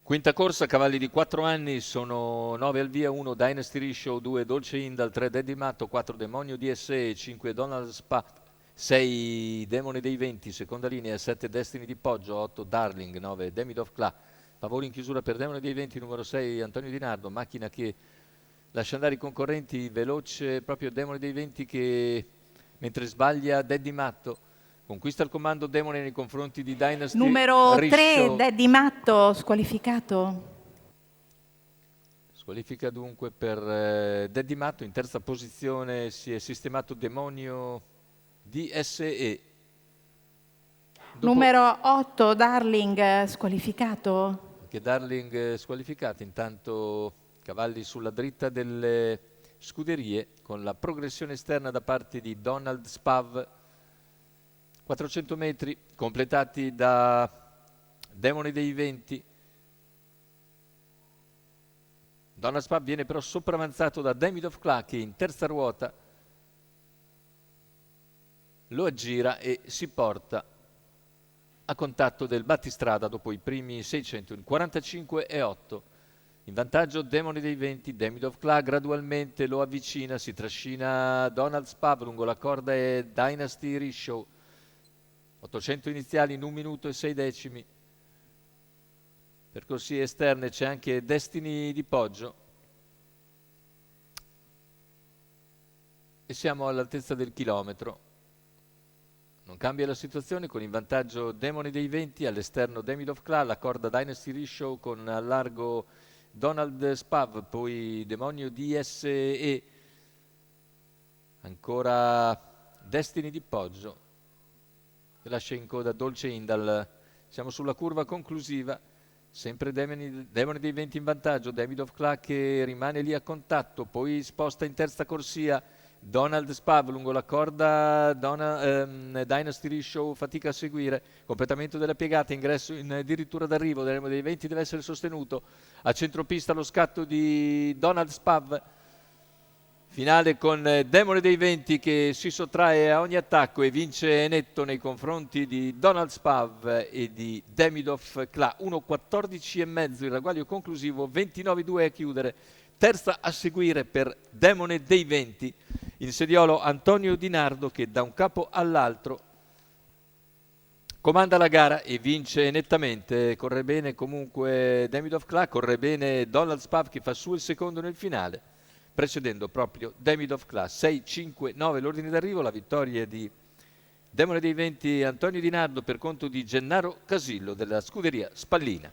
Quinta corsa, cavalli di 4 anni, sono 9 al via, 1 Dynasty Rishow, 2 Dolce Indal, 3 Daddy Matto, 4 Demonio DSE, 5 Donald Spa, 6 Demone dei Venti, seconda linea, 7 Destiny di Poggio, 8 Darling, 9 Demidov Cla. Favori in chiusura per Demone dei Venti, numero 6 Antonio Di Nardo, macchina che lascia andare i concorrenti, veloce proprio Demone dei Venti che mentre sbaglia Daddy Matto. Conquista il comando Demone nei confronti di Dynasty Numero 3, Rishow. Daddy Matto, squalificato. Squalifica dunque per Daddy Matto. In terza posizione si è sistemato Demonio DSE. Numero 8, Darling, squalificato. Anche Darling squalificato. Intanto cavalli sulla dritta delle scuderie con la progressione esterna da parte di Donald Spav. 400 metri completati da Demone dei Venti. Donald Spav viene però sopravanzato da Demidov Cla che in terza ruota lo aggira e si porta a contatto del battistrada dopo i primi 600 in 45,8. In vantaggio Demone dei Venti, Demidov Cla gradualmente lo avvicina, si trascina Donald Spav lungo la corda e Dynasty Rishow. 800 iniziali in 1 minuto e 6 decimi. Percorsi esterne c'è anche Destiny di Poggio. E siamo all'altezza del chilometro. Non cambia la situazione con in vantaggio Demone dei Venti, all'esterno Demidov Cla, la corda Dynasty Rishow con a largo Donald Spav, poi Demonio DSE, ancora Destiny di Poggio, che lascia in coda Dolce Indal. Siamo sulla curva conclusiva. Sempre Demone dei Venti in vantaggio, Demidov Cla che rimane lì a contatto, poi sposta in terza corsia Donald Spav lungo la corda, Dynasty Rishow fatica a seguire, completamento della piegata, ingresso in addirittura d'arrivo, Demone dei Venti deve essere sostenuto, a centropista lo scatto di Donald Spav. Finale con Demone dei Venti che si sottrae a ogni attacco e vince netto nei confronti di Donald Spav e di Demidov Cla. 1,14,5 il ragguaglio conclusivo, 29,2 a chiudere. Terza a seguire per Demone dei Venti, il sediolo Antonio Di Nardo che da un capo all'altro comanda la gara e vince nettamente. Corre bene comunque Demidov Cla, corre bene Donald Spav che fa su il secondo nel finale, precedendo proprio Demidov Cla. 6-5-9 l'ordine d'arrivo, la vittoria di Demone dei Venti Antonio Di Nardo per conto di Gennaro Casillo della scuderia Spallina.